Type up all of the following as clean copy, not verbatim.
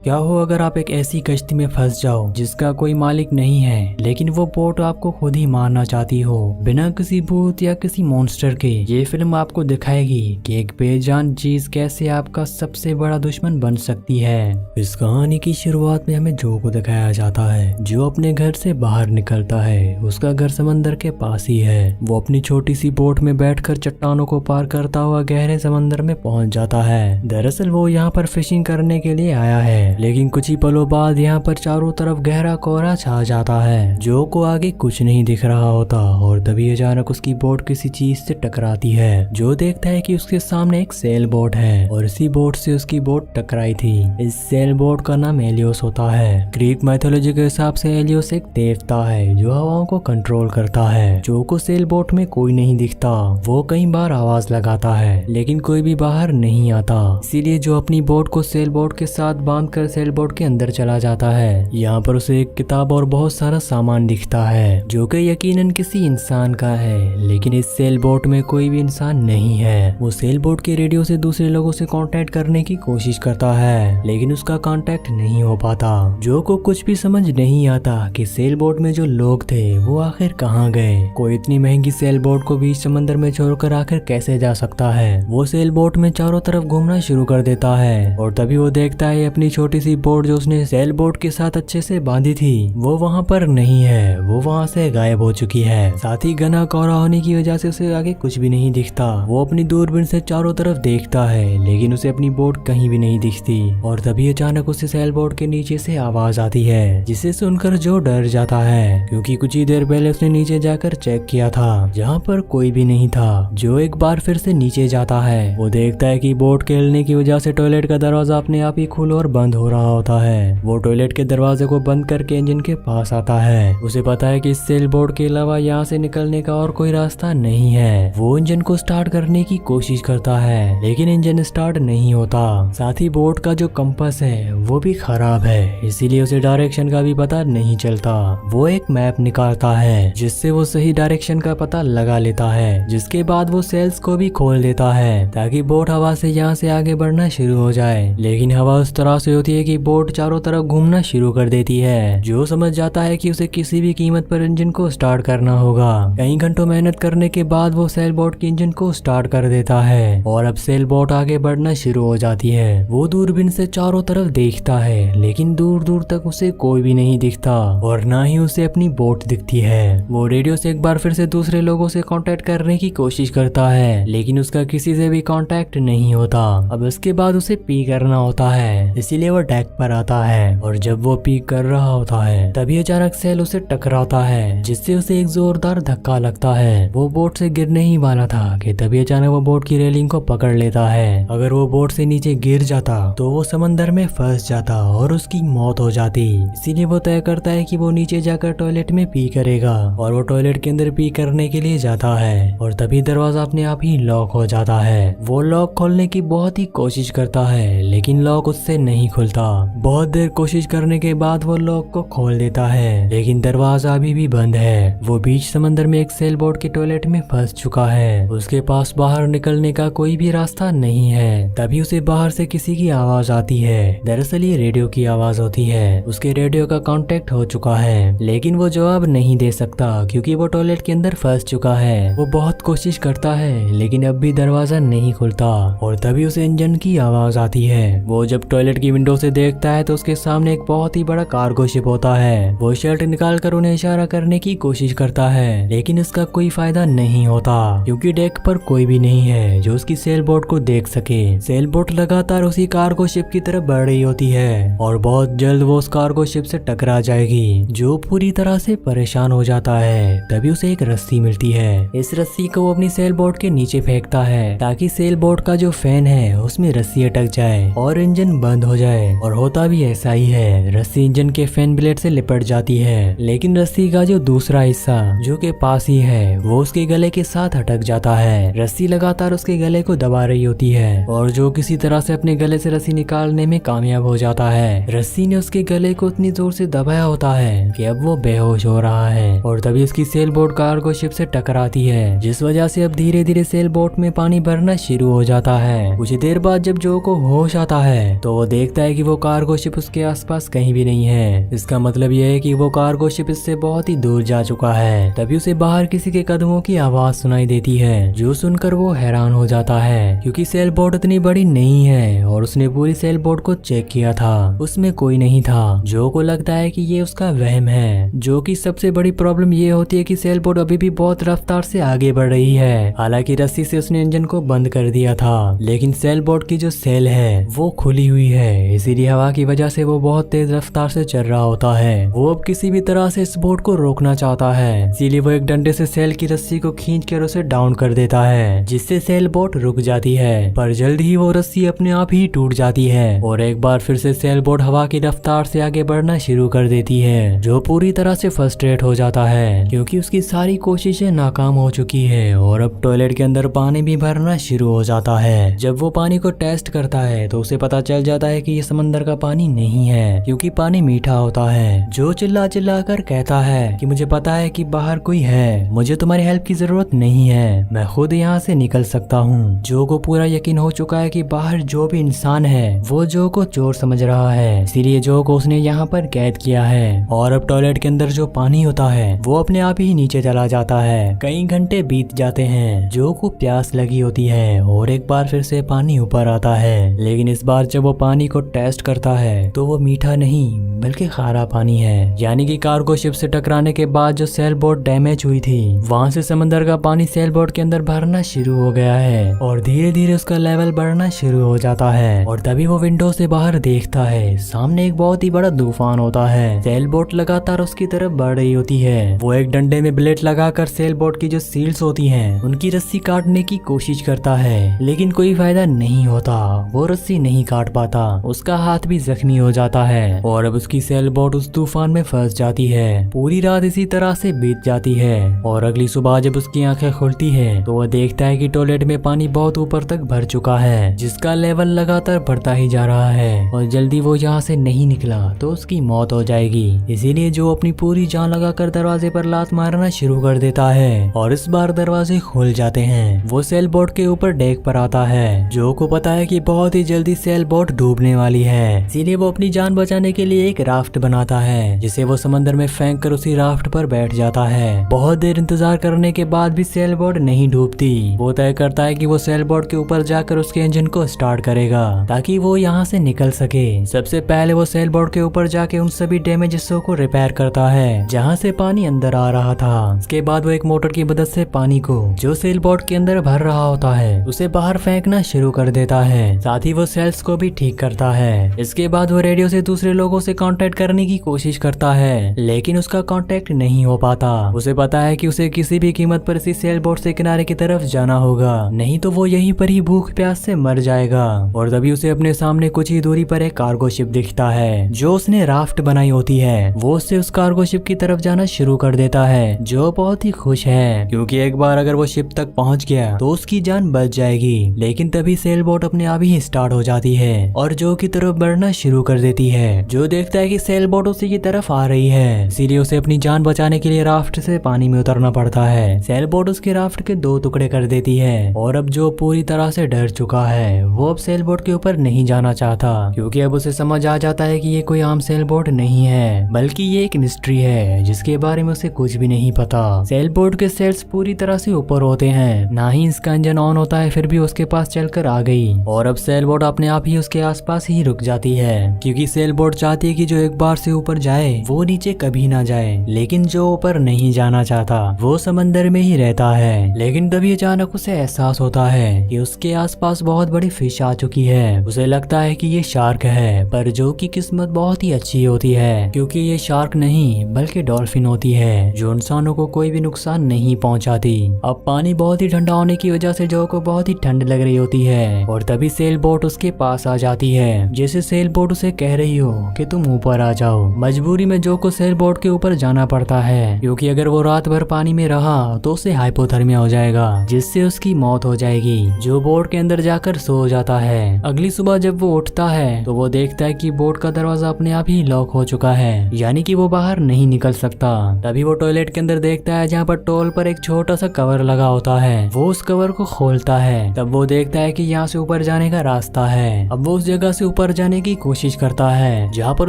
क्या हो अगर आप एक ऐसी कश्ती में फंस जाओ जिसका कोई मालिक नहीं है, लेकिन वो बोट आपको खुद ही मारना चाहती हो बिना किसी भूत या किसी मॉन्स्टर के। ये फिल्म आपको दिखाएगी कि एक बेजान चीज कैसे आपका सबसे बड़ा दुश्मन बन सकती है। इस कहानी की शुरुआत में हमें जो को दिखाया जाता है जो अपने घर से बाहर निकलता है। उसका घर समंदर के पास ही है। वो अपनी छोटी सी बोट में बैठकर चट्टानों को पार करता हुआ गहरे समंदर में पहुंच जाता है। दरअसल वो यहाँ पर फिशिंग करने के लिए आया है, लेकिन कुछ ही पलों बाद यहाँ पर चारों तरफ गहरा कोहरा छा जाता है। जो को आगे कुछ नहीं दिख रहा होता और तभी अचानक उसकी बोट किसी चीज से टकराती है। जो देखता है कि उसके सामने एक सेल बोट है और इसी बोट से उसकी बोट टकराई थी। इस सेल बोट का नाम एलियोस होता है। ग्रीक मैथोलॉजी के हिसाब से एलियोस एक देवता है जो हवाओं को कंट्रोल करता है। जो को सेल बोट में कोई नहीं दिखता। वो कई बार आवाज लगाता है लेकिन कोई भी बाहर नहीं आता। इसीलिए जो अपनी बोट को सेल बोट के साथ बांध कर सेल बोट के अंदर चला जाता है। यहाँ पर उसे एक किताब और बहुत सारा सामान दिखता है जो कि यकीनन किसी इंसान का है, लेकिन इस सेल बोट में कोई भी इंसान नहीं है। वो सेल बोट के रेडियो से दूसरे लोगों से कांटेक्ट करने की कोशिश करता है लेकिन उसका कांटेक्ट नहीं हो पाता। जो को कुछ भी समझ नहीं आता कि सेल बोट में जो लोग थे वो आखिर कहाँ गए। कोई इतनी महंगी सेल बोट को बीच समंदर में छोड़कर आखिर कैसे जा सकता है। वो सेल बोट में चारों तरफ घूमना शुरू कर देता है और तभी वो देखता है अपनी छोटी सी बोट जो उसने सेल बोट के साथ अच्छे से बांधी थी वो वहाँ पर नहीं है। वो वहाँ से गायब हो चुकी है। साथ ही घना कोहरा होने की वजह से उसे आगे कुछ भी नहीं दिखता। वो अपनी दूरबीन से चारों तरफ देखता है लेकिन उसे अपनी बोट कहीं भी नहीं दिखती और तभी अचानक उसे सेल बोट के नीचे से आवाज आती है जिसे सुनकर जो डर जाता है क्योंकि कुछ ही देर पहले उसने नीचे जाकर चेक किया था जहाँ पर कोई भी नहीं था। जो एक बार फिर से नीचे जाता है। वो देखता है कि बोट के हिलने की वजह से टॉयलेट का दरवाजा अपने आप ही खुल और बंद हो रहा होता है। वो टॉयलेट के दरवाजे को बंद करके इंजन के पास आता है। उसे पता है कि इस सेल बोट के अलावा यहाँ से निकलने का और कोई रास्ता नहीं है। वो इंजन को स्टार्ट करने की कोशिश करता है लेकिन इंजन स्टार्ट नहीं होता। साथ ही बोट का जो कंपास है वो भी खराब है, इसीलिए उसे डायरेक्शन का भी पता नहीं चलता। वो एक मैप निकालता है जिससे वो सही डायरेक्शन का पता लगा लेता है। जिसके बाद वो सेल्स को भी खोल देता है ताकि बोट हवा से यहाँ से आगे बढ़ना शुरू हो जाए। लेकिन हवा उस तरह से होती है कि बोट चारों तरफ घूमना शुरू कर देती है। जो समझ जाता है कि उसे किसी भी कीमत पर इंजन को स्टार्ट करना होगा। कई घंटों मेहनत करने के बाद वो सेल बोट के इंजन को स्टार्ट कर देता है और अब सेल बोट आगे बढ़ना शुरू हो जाती है। वो दूरबीन से चारों तरफ देखता है लेकिन दूर दूर तक उसे कोई भी नहीं दिखता और ना ही उसे अपनी बोट दिखती है। वो रेडियो से एक बार फिर से दूसरे लोगों से कांटेक्ट करने की कोशिश करता है लेकिन उसका किसी से भी कांटेक्ट नहीं होता। अब उसके बाद उसे पी करना होता है, इसीलिए वो डेक पर आता है और जब वो पी कर रहा होता है तभी अचानक सेल उसे टकराता है जिससे उसे एक जोरदार धक्का लगता है। वो बोट से गिरने ही वाला था कि तभी अचानक वो बोट की रेलिंग को पकड़ लेता है। अगर वो बोट से नीचे गिर जाता तो वो समंदर में फंस जाता और उसकी मौत हो जाती। इसीलिए वो तय करता है कि वो नीचे जाकर टॉयलेट में पी करेगा और वो टॉयलेट के अंदर पी करने के लिए जाता है और तभी दरवाजा अपने आप ही लॉक हो जाता है। वो लॉक खोलने की बहुत ही कोशिश करता है लेकिन लॉक उससे नहीं खुलता। बहुत देर कोशिश करने के बाद वो लॉक को खोल देता है लेकिन दरवाजा अभी भी बंद है। वो बीच समंदर में एक सेल बोट के टॉयलेट में फंस चुका है। उसके पास बाहर निकलने का कोई भी रास्ता नहीं है। तभी उसे बाहर से किसी की आवाज आती है। दरअसल ये रेडियो की आवाज होती है। उसके रेडियो का कांटेक्ट हो चुका है लेकिन वो जवाब नहीं दे सकता क्योंकि वो टॉयलेट के अंदर फंस चुका है। वो बहुत कोशिश करता है लेकिन अब भी दरवाजा नहीं खुलता और तभी उसे इंजन की आवाज आती है। वो जब टॉयलेट की विंडो से देखता है तो उसके सामने एक बहुत ही बड़ा कार्गो शिप होता है। वो शर्ट निकाल कर उन्हें इशारा करने की कोशिश करता है लेकिन इसका कोई फायदा नहीं होता क्योंकि डेक पर कोई भी नहीं है जो उसकी सेल बोट को देख सके। सेल बोट लगातार उसी कार्गो शिप की तरफ बढ़ रही होती है और बहुत जल्द वो उस कार्गो शिप से टकरा जाएगी। जो पूरी तरह से परेशान हो जाता है। तभी उसे एक रस्सी मिलती है। इस रस्सी को वो अपनी सेल बोट के नीचे फेंकता है ताकि सेल बोट का जो फैन है उसमें रस्सी अटक जाए और इंजन बंद हो जाए। और होता भी ऐसा ही है। रस्सी इंजन के फैन ब्लेड से लिपट जाती है लेकिन रस्सी का जो दूसरा हिस्सा जो के पास ही है वो उसके गले के साथ अटक जाता है। रस्सी लगातार उसके गले को दबा रही होती है और जो किसी तरह से अपने गले से रस्सी निकालने में कामयाब हो जाता है। रस्सी ने उसके गले को इतनी जोर से दबाया होता है कि अब वो बेहोश हो रहा है और तभी उसकी सेल बोट कार्गो शिप से टकराती है जिस वजह से अब धीरे धीरे सेल बोट में पानी भरना शुरू हो जाता है। कुछ देर बाद जब जो को होश आता है तो वो देखता है है कि वो कार्गो शिप उसके आसपास कहीं भी नहीं है। इसका मतलब यह है कि वो कार्गो शिप इससे बहुत ही दूर जा चुका है। तभी उसे बाहर किसी के कदमों की आवाज सुनाई देती है, जो सुनकर वो हैरान हो जाता है क्योंकि सेल बोट इतनी बड़ी नहीं है और उसने पूरी सेल बोट को चेक किया था, उसमें कोई नहीं था। जो को लगता है कि ये उसका वहम है। जो कि सबसे बड़ी प्रॉब्लम ये होती है कि सेल बोट अभी भी बहुत रफ्तार से आगे बढ़ रही है। हालांकि रस्सी से उसने इंजन को बंद कर दिया था, लेकिन सेल बोट की जो सेल है वो खुली हुई है, इसीलिए हवा की वजह से वो बहुत तेज रफ्तार से चल रहा होता है। वो अब किसी भी तरह से इस बोट को रोकना चाहता है, इसीलिए वो एक डंडे से सेल की रस्सी को खींच कर उसे डाउन कर देता है, जिससे सेल बोट रुक जाती है। पर जल्द ही वो रस्सी अपने आप ही टूट जाती है और एक बार फिर से सेल बोट हवा की रफ्तार से आगे बढ़ना शुरू कर देती है। जो पूरी तरह से फ्रस्ट्रेट हो जाता है क्योंकि उसकी सारी कोशिशें नाकाम हो चुकी है और अब टॉयलेट के अंदर पानी भी भरना शुरू हो जाता है। जब वो पानी को टेस्ट करता है तो उसे पता चल जाता है कि ये समंदर का पानी नहीं है, क्योंकि पानी मीठा होता है। जो चिल्ला चिल्ला कर कहता है कि मुझे पता है कि बाहर कोई है, मुझे तुम्हारी हेल्प की जरूरत नहीं है, मैं खुद यहाँ से निकल सकता हूँ। जो को पूरा यकीन हो चुका है कि बाहर जो भी इंसान है वो जो को चोर समझ रहा है, इसीलिए जो को उसने यहाँ पर कैद किया है। और अब टॉयलेट के अंदर जो पानी होता है वो अपने आप ही नीचे चला जाता है। कई घंटे बीत जाते हैं, जो को प्यास लगी होती है और एक बार फिर से पानी ऊपर आता है, लेकिन इस बार जब वो पानी को टेस्ट करता है तो वो मीठा नहीं बल्कि खारा पानी है। यानी कि कार्गो शिप से टकराने के बाद जो सेल बोट डैमेज हुई थी वहाँ से समंदर का पानी सेल बोट के अंदर भरना शुरू हो गया है और धीरे धीरे उसका लेवल बढ़ना शुरू हो जाता है। और तभी वो विंडो से बाहर देखता है, सामने एक बहुत ही बड़ा तूफान होता है। सेल बोट लगातार उसकी तरफ बढ़ रही होती है। वो एक डंडे में ब्लेड लगाकर सेल बोट की जो सील्स होती हैं उनकी रस्सी काटने की कोशिश करता है, लेकिन कोई फायदा नहीं होता। वो रस्सी नहीं काट पाता, उसका हाथ भी जख्मी हो जाता है और अब उसकी सेल बोट उस तूफान में फंस जाती है। पूरी रात इसी तरह से बीत जाती है और अगली सुबह जब उसकी आंखें खुलती है तो वह देखता है कि टॉयलेट में पानी बहुत ऊपर तक भर चुका है, जिसका लेवल लगातार बढ़ता ही जा रहा है और जल्दी वो यहाँ से नहीं निकला तो उसकी मौत हो जाएगी। इसीलिए जो अपनी पूरी जान लगाकर दरवाजे पर लात मारना शुरू कर देता है और इस बार दरवाजे खुल जाते हैं। वो सेल बोट के ऊपर डेक पर आता है। जो को पता है कि बहुत ही जल्दी सेल बोट डूबने वाली है, इसीलिए वो अपनी जान बचाने के लिए एक राफ्ट बनाता है, जिसे वो समंदर में फेंक कर उसी राफ्ट पर बैठ जाता है। बहुत देर इंतजार करने के बाद भी सेल बोट नहीं डूबती। वो तय करता है कि वो सेल बोट के ऊपर जाकर उसके इंजन को स्टार्ट करेगा ताकि वो यहाँ से निकल सके। सबसे पहले वो सेल बोट के ऊपर जाके उन सभी डैमेज हिस्सों को रिपेयर करता है जहाँ से पानी अंदर आ रहा था। इसके बाद वो एक मोटर की मदद से पानी को जो सेल बोट के अंदर भर रहा होता है उसे बाहर फेंकना शुरू कर देता है। साथ ही वो सेल्स को भी ठीक करता है। इसके बाद वो रेडियो से दूसरे लोगों से कांटेक्ट करने की कोशिश करता है, लेकिन उसका कांटेक्ट नहीं हो पाता। उसे पता है कि उसे किसी भी कीमत पर इसी सेल बोट से किनारे की तरफ जाना होगा, नहीं तो वो यहीं पर ही भूख प्यास से मर जाएगा। और तभी उसे अपने सामने कुछ ही दूरी पर एक कार्गो शिप दिखता है जो उसने राफ्ट बनाई होती है। वो उससे उस कार्गो शिप की तरफ जाना शुरू कर देता है। जो बहुत ही खुश है क्योंकि एक बार अगर वो शिप तक पहुंच गया तो उसकी जान बच जाएगी। लेकिन तभी सेल बोट अपने आप ही स्टार्ट हो जाती है और जो की तरफ बढ़ना शुरू कर देती है। जो देखता है कि सेल बोट उसी की तरफ आ रही है, इसीलिए उसे अपनी जान बचाने के लिए राफ्ट से पानी में उतरना पड़ता है। सेल बोट उसके राफ्ट के 2 टुकड़े कर देती है और अब जो पूरी तरह से डर चुका है वो अब सेल बोट के ऊपर नहीं जाना चाहता, क्योंकि अब उसे समझ आ जाता है कि ये कोई आम सेल बोट नहीं है बल्कि ये एक मिस्ट्री है जिसके बारे में उसे कुछ भी नहीं पता। सेल बोट के सेल्स पूरी तरह से ऊपर होते हैं, ना ही इसका इंजन ऑन होता है, फिर भी उसके पास चलकर आ गई और अब सेल बोट अपने आप ही उसके आसपास ही रुक जाती है, क्योंकि सेल बोट चाहती है कि जो एक बार से ऊपर जाए वो नीचे कभी ना जाए। लेकिन जो ऊपर नहीं जाना चाहता वो समंदर में ही रहता है। लेकिन तभी अचानक उसे एहसास होता है कि उसके आसपास बहुत बड़ी फिश आ चुकी है। उसे लगता है कि ये शार्क है, पर जो की किस्मत बहुत ही अच्छी होती है क्योंकि ये शार्क नहीं बल्कि डॉल्फिन होती है जो इंसानों को कोई भी नुकसान नहीं पहुंचाती। अब पानी बहुत ही ठंडा होने की वजह से जो को बहुत ही ठंड लग रही होती है और तभी सेल बोट उसके पास आ जाती है, जैसे सेल बोट उसे कह रही हो कि तुम ऊपर आ जाओ। मजबूरी में जो को सेल बोट के ऊपर जाना पड़ता है, क्योंकि अगर वो रात भर पानी में रहा तो उसे हाइपोथर्मिया हो जाएगा, जिससे उसकी मौत हो जाएगी। जो बोट के अंदर जाकर सो जाता है। अगली सुबह जब वो उठता है तो वो देखता है कि बोट का दरवाजा अपने आप ही लॉक हो चुका है, यानी कि वो बाहर नहीं निकल सकता। तभी वो टॉयलेट के अंदर देखता है जहाँ पर टॉल पर एक छोटा सा कवर लगा होता है। वो उस कवर को खोलता है, तब वो देखता है कि यहाँ से ऊपर जाने का रास्ता है। अब वो उस जगह से ऊपर ऊपर जाने की कोशिश करता है, जहाँ पर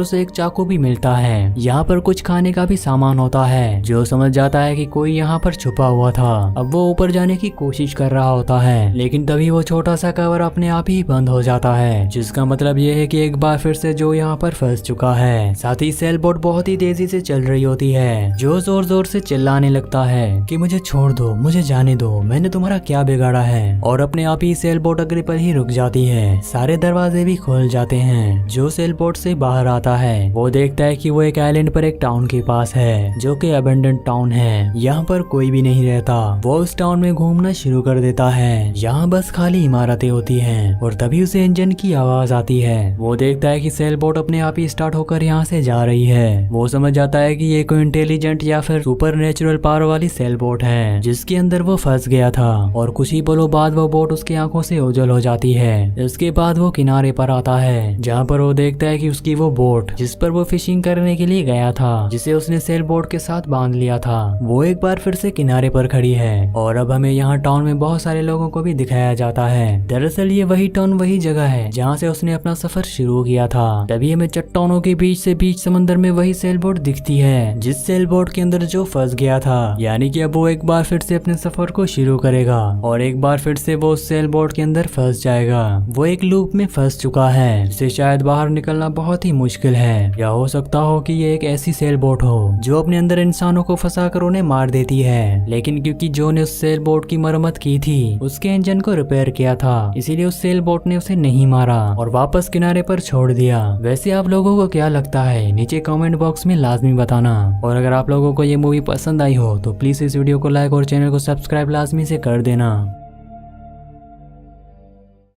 उसे एक चाकू भी मिलता है। यहाँ पर कुछ खाने का भी सामान होता है। जो समझ जाता है कि कोई यहाँ पर छुपा हुआ था। अब वो ऊपर जाने की कोशिश कर रहा होता है, लेकिन तभी वो छोटा सा कवर अपने आप ही बंद हो जाता है, जिसका मतलब ये है कि एक बार फिर से जो यहाँ पर फंस चुका है। साथ ही सेल बोट बहुत ही तेजी से चल रही होती है। जो जोर जोर से चिल्लाने लगता है कि मुझे छोड़ दो, मुझे जाने दो, मैंने तुम्हारा क्या बिगाड़ा है। और अपने आप ही सेल बोट अगले पर ही रुक जाती है। सारे दरवाजे भी खुल जाते हैं। जो सेल बोट से बाहर आता है वो देखता है कि वो एक आइलैंड पर एक टाउन के पास है, जो कि अबेंडन टाउन है। यहाँ पर कोई भी नहीं रहता। वो उस टाउन में घूमना शुरू कर देता है। यहाँ बस खाली इमारतें होती हैं। और तभी उसे इंजन की आवाज आती है। वो देखता है कि सेल बोट अपने आप ही स्टार्ट होकर यहाँ से जा रही है। वो समझ जाता है कि ये कोई इंटेलिजेंट या फिर सुपर नेचुरल पावर वाली सेल बोट है, जिसके अंदर वो फंस गया था। और कुछ ही पलों बाद वो बोट उसकी आंखों से ओझल हो जाती है। इसके बाद वो किनारे पर आता है, जहाँ पर वो देखता है कि उसकी वो बोट जिस पर वो फिशिंग करने के लिए गया था, जिसे उसने सेल बोट के साथ बांध लिया था, वो एक बार फिर से किनारे पर खड़ी है। और अब हमें यहाँ टाउन में बहुत सारे लोगों को भी दिखाया जाता है। दरअसल ये वही टाउन, वही जगह है जहाँ से उसने अपना सफर शुरू किया था। तभी हमें चट्टानों के बीच से बीच समंदर में वही सेल बोट दिखती है, जिस सेल बोट के अंदर जो फंस गया था। यानी कि अब वो एक बार फिर से अपने सफर को शुरू करेगा और एक बार फिर से वो उस सेल बोट के अंदर फंस जाएगा। वो एक लूप में फंस चुका है, जिसे शायद बाहर निकलना बहुत ही मुश्किल है। या हो सकता हो कि ये एक ऐसी सेल बोट हो जो अपने अंदर इंसानों को फंसाकर उन्हें मार देती है। लेकिन क्योंकि जो ने उस सेल बोट की मरम्मत की थी, उसके इंजन को रिपेयर किया था, इसीलिए उस सेल बोट ने उसे नहीं मारा और वापस किनारे पर छोड़ दिया। वैसे आप लोगों को क्या लगता है, नीचे कमेंट बॉक्स में लाजमी बताना। और अगर आप लोगों को ये मूवी पसंद आई हो तो प्लीज इस वीडियो को लाइक और चैनल को सब्सक्राइब लाजमी से कर देना।